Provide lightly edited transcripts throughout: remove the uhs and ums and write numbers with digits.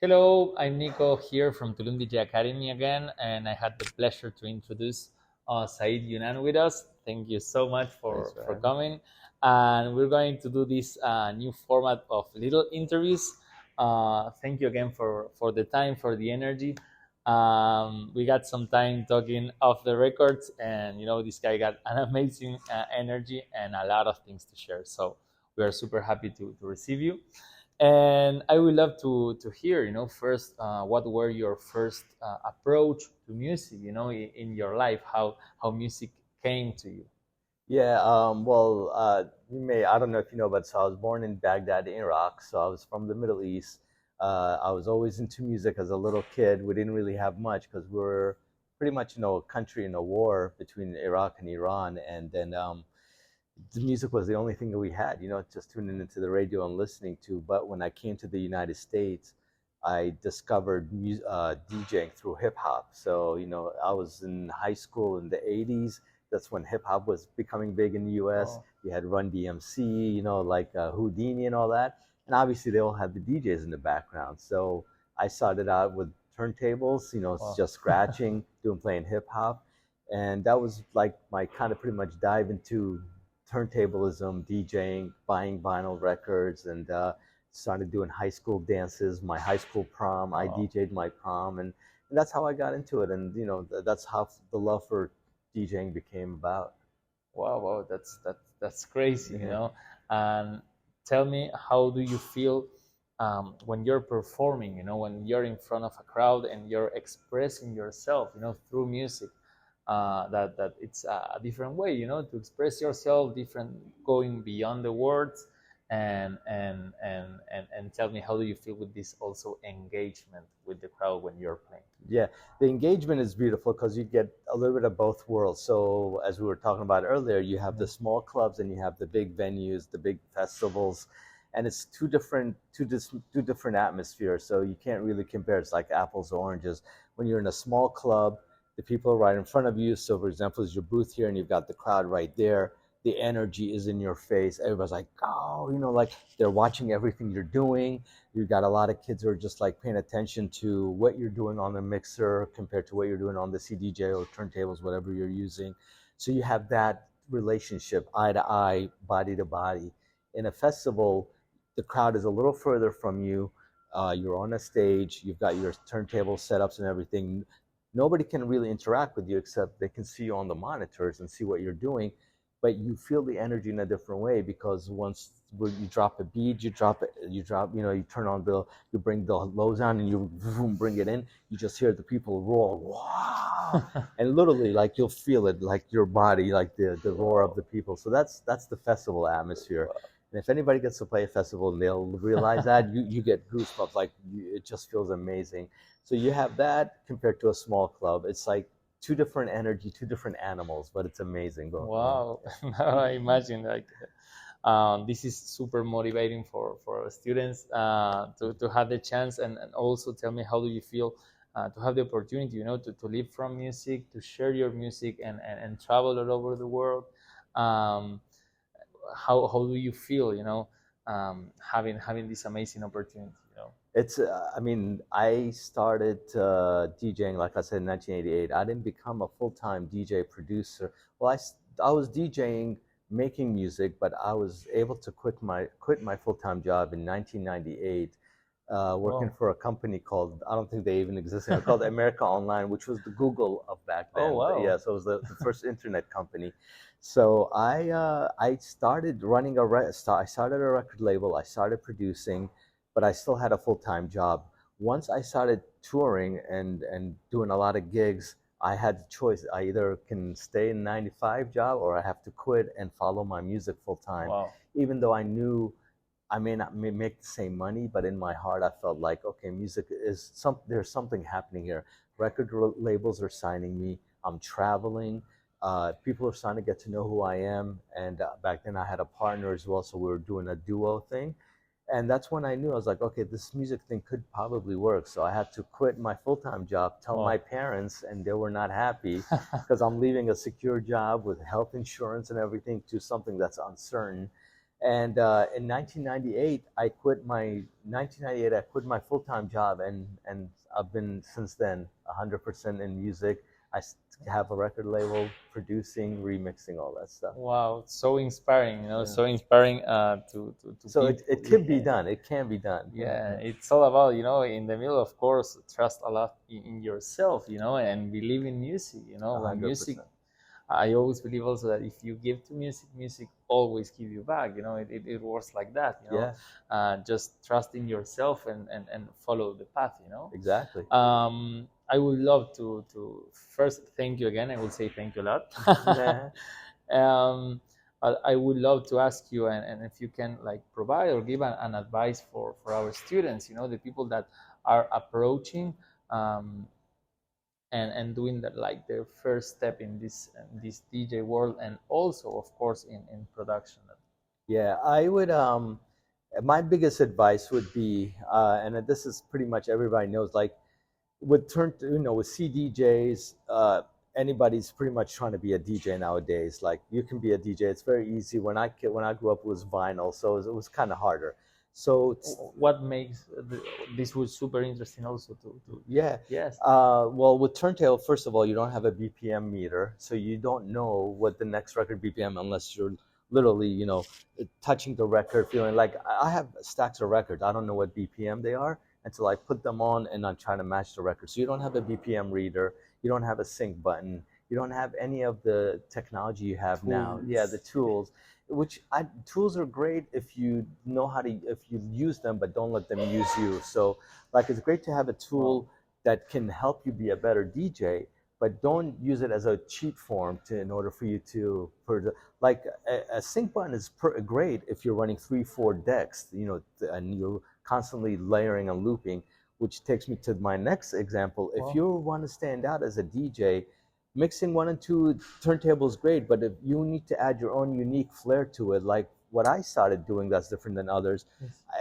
Hello, I'm Nico here from Tulum DJ Academy again, and I had the pleasure to introduce Saeed Younan with us. Thank you so much Thanks for, for for having me. coming. And we're going to do this new format of little interviews. Thank you again for the time, for the energy. We got some time talking off the records, and this guy got an amazing energy and a lot of things to share. So we are super happy to receive you. And I would love to hear, first, what were your first approach to music, in your life, how music came to you. I don't know if you know, but so I was born in Baghdad, Iraq. So I was from the Middle East. I was always into music as a little kid. We didn't really have much because we were pretty much, a country in a war between Iraq and Iran. And then the music was the only thing that we had, just tuning into the radio and listening to. But when I came to the United States, I discovered DJing through hip hop. So, I was in high school in the 80s. That's when hip hop was becoming big in the US. Oh, You had Run DMC, like Houdini and all that. And obviously, they all had the DJs in the background. So I started out with turntables, wow. just scratching, playing hip hop. And that was like my kind of pretty much dive into turntablism, DJing, buying vinyl records, and started doing high school dances. My high school prom, I Wow. DJ'd my prom, and that's how I got into it. And that's how the love for DJing became about. Wow, that's crazy, Yeah. And tell me, how do you feel when you're performing, when you're in front of a crowd and you're expressing yourself, through music? That it's a different way, to express yourself, different, going beyond the words. And tell me, how do you feel with this also engagement with the crowd when you're playing? Yeah, the engagement is beautiful because you get a little bit of both worlds. So, as we were talking about earlier, you have the small clubs and you have the big venues, the big festivals, and it's two different atmospheres. So you can't really compare. It's like apples or oranges. When you're in a small club, the people are right in front of you. So, for example, is your booth here, and you've got the crowd right there. The energy is in your face. Everybody's like, oh, like they're watching everything you're doing. You've got a lot of kids who are just like paying attention to what you're doing on the mixer compared to what you're doing on the CDJ or turntables, whatever you're using. So you have that relationship, eye to eye, body to body. In a festival, the crowd is a little further from you. You're on a stage, you've got your turntable setups and everything. Nobody can really interact with you except they can see you on the monitors and see what you're doing, but you feel the energy in a different way because once you drop a beat, you turn on you bring the lows on and you bring it in, you just hear the people roar, wow, and literally like you'll feel it like your body, like the roar of Wow. the people. So that's the festival atmosphere. And if anybody gets to play a festival and they'll realize that, you get goosebumps, like it just feels amazing. So you have that compared to a small club. It's like two different energy, two different animals, but it's amazing. But Wow. Now I imagine, like, this is super motivating for our students to have the chance, and also tell me, how do you feel to have the opportunity, to live from music, to share your music, and travel all over the world. um, how do you feel, having this amazing opportunity, I mean, I started DJing, like I said, in 1988. I didn't become a full-time DJ producer. Well, I was DJing, making music, but I was able to quit my full-time job in 1998, working Wow. for a company called, I don't think they even exist anymore, called America Online, which was the Google of back Oh, then. Yeah, wow. so it was the first internet company. So I started running I started a record label. I started producing, but I still had a full-time job. Once I started touring and doing a lot of gigs, I had the choice. I either can stay in 95 job or I have to quit and follow my music full time. Wow. Even though I knew I may make the same money, but in my heart I felt like, okay, music is there's something happening here. Labels are signing me. I'm traveling. People are starting to get to know who I am. And back then I had a partner as well, so we were doing a duo thing. And that's when I knew, I was like, okay, this music thing could probably work. So I had to quit my full-time job, tell my Wow. parents, and they were not happy because I'm leaving a secure job with health insurance and everything to something that's uncertain. And in 1998, I quit my full-time job, and I've been since then 100% in music. Have a record label, producing, remixing, all that stuff. Wow, so inspiring, Yeah. so inspiring to So people. it can be Yeah. done. It can be done. Yeah, Yeah. it's all about, in the middle, of course, trust a lot in yourself, and believe in music. When music, 100%. I always believe also that if you give to music, music always give you back. It works like that. Yeah. Just trust in yourself and follow the path. Exactly. I would love to first thank you again. I will say thank you a lot. Nah. I would love to ask you, and if you can like provide or give an advice for our students, the people that are approaching, um, and doing that, like their first step in this DJ world, and also of course in production. Yeah, I would. My biggest advice would be, and this is pretty much everybody knows, like with CDJs, anybody's pretty much trying to be a DJ nowadays. Like you can be a DJ. It's very easy. When I grew up, it was vinyl, so it was kind of harder. So What makes this was super interesting also to yeah. yes. Well, with turntable, first of all, you don't have a BPM meter, so you don't know what the next record BPM unless you're literally, touching the record, feeling like I have stacks of records. I don't know what BPM they are until I put them on and I'm trying to match the record. So you don't have a BPM reader, you don't have a sync button, you don't have any of the technology you have now. Yeah, the tools, tools are great if you know how to if you use them, but don't let them use you. So like it's great to have a tool that can help you be a better DJ, but don't use it as a cheat form in order for you to like a sync button is great if you're running 3 4 decks, and you're constantly layering and looping, which takes me to my next example. If you want to stand out as a DJ, mixing 1 and 2 turntables is great, but if you need to add your own unique flair to it, like what I started doing that's different than others,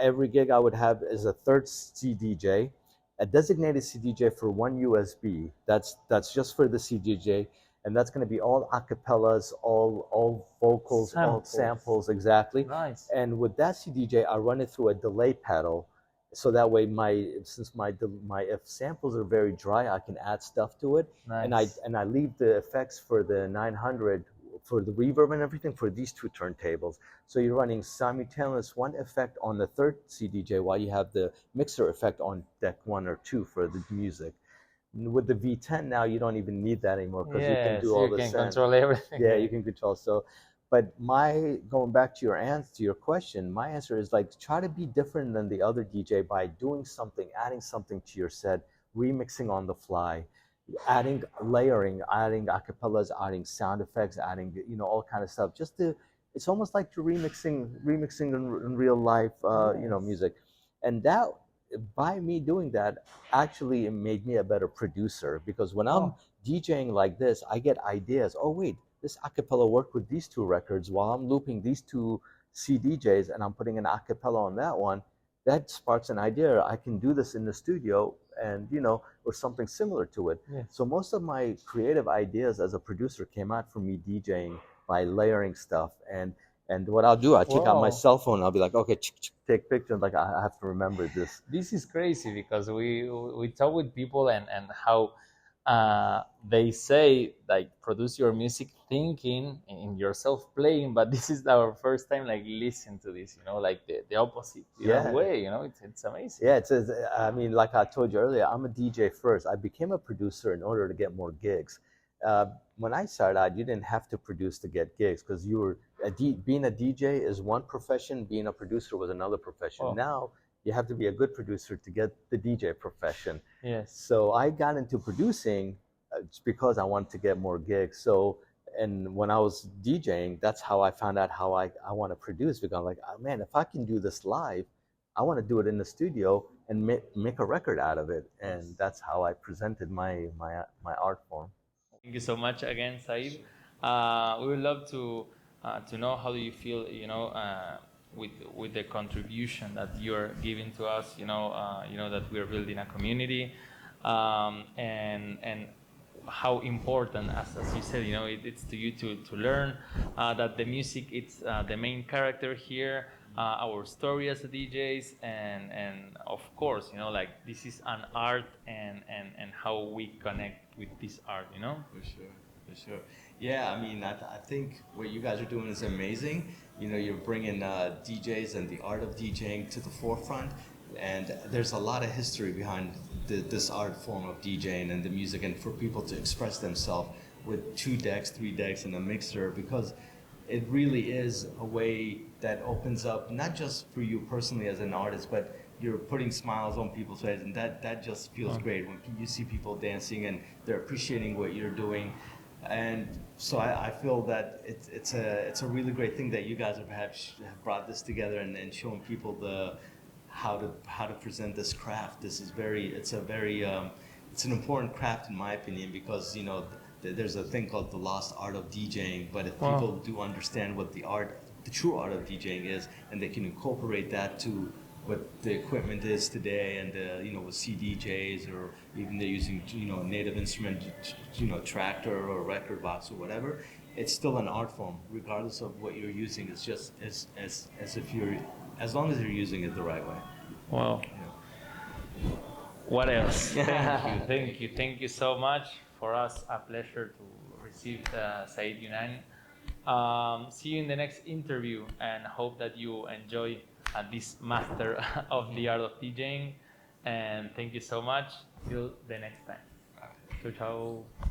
every gig I would have is a third CDJ, a designated CDJ for one USB. That's just for the CDJ, and that's going to be all acapellas, all vocals, all samples, exactly. Nice. And with that CDJ, I run it through a delay pedal, so that way my if samples are very dry, I can add stuff to it, Nice. and I leave the effects for the 900 for the reverb and everything for these 2 turntables. So you're running simultaneous one effect on the third CDJ while you have the mixer effect on deck 1 or 2 for the music. With the V10 now, you don't even need that anymore because you can Yes, do all you the can sound. control everything. Yeah, you can control. So, but my going back to your answer to your question, my answer is like try to be different than the other DJ by doing something, adding something to your set, remixing on the fly, adding layering, adding acapellas, adding sound effects, adding all kind of stuff. Just to it's almost like you're remixing in real life, music, and that by me doing that actually it made me a better producer because when I'm DJing like this, I get ideas. Oh wait, this acapella worked with these 2 records while I'm looping these 2 CDJs and I'm putting an acapella on that one. That sparks an idea. I can do this in the studio and or something similar to it. Yes. So most of my creative ideas as a producer came out from me DJing by layering stuff and what I'll do, I take out my cell phone. I'll be like, okay, take pictures. Like I have to remember this. This is crazy because we talk with people and how they say like produce your music thinking in yourself playing, but this is our first time like listen to this, like the opposite, Yeah. way, it's amazing. Yeah, I mean, like I told you earlier, I'm a DJ first. I became a producer in order to get more gigs. Uh, when I started out, you didn't have to produce to get gigs because being a DJ is one profession, being a producer was another profession. Now you have to be a good producer to get the DJ profession. Yes. So I got into producing because I wanted to get more gigs. So, and when I was DJing, that's how I found out how I want to produce because I'm like, oh, man, if I can do this live, I want to do it in the studio and make a record out of it. And that's how I presented my art form. Thank you so much again, Saeed. We would love to know how do you feel, with the contribution that you're giving to us. That we're building a community, and how important, as you said, it's to you to learn that the music it's the main character here, our story as a DJs, and of course, like this is an art, and how we connect with this art, For sure, for sure. Yeah, I mean, I think what you guys are doing is amazing. You know, you're bringing DJs and the art of DJing to the forefront, and there's a lot of history behind this art form of DJing and the music, and for people to express themselves with 2 decks, 3 decks, and a mixer, because it really is a way that opens up not just for you personally as an artist, but you're putting smiles on people's faces, and that just feels great when you see people dancing and they're appreciating what you're doing. And so I feel that it's a really great thing that you guys have brought this together, and showing people the how to present this craft. This is it's an important craft in my opinion, because there's a thing called the lost art of DJing. But if people Wow. do understand what the true art of DJing is, and they can incorporate that to what the equipment is today, and with CDJs, or even they're using native instrument, tractor or record box or whatever. It's still an art form, regardless of what you're using. It's just as if you're as long as you're using it the right way. Wow. What else? Thank you so much. For us, a pleasure to receive Saeed Younan. See you in the next interview, and hope that you enjoy this master of the art of DJing. And thank you so much. Till the next time. Ciao, ciao.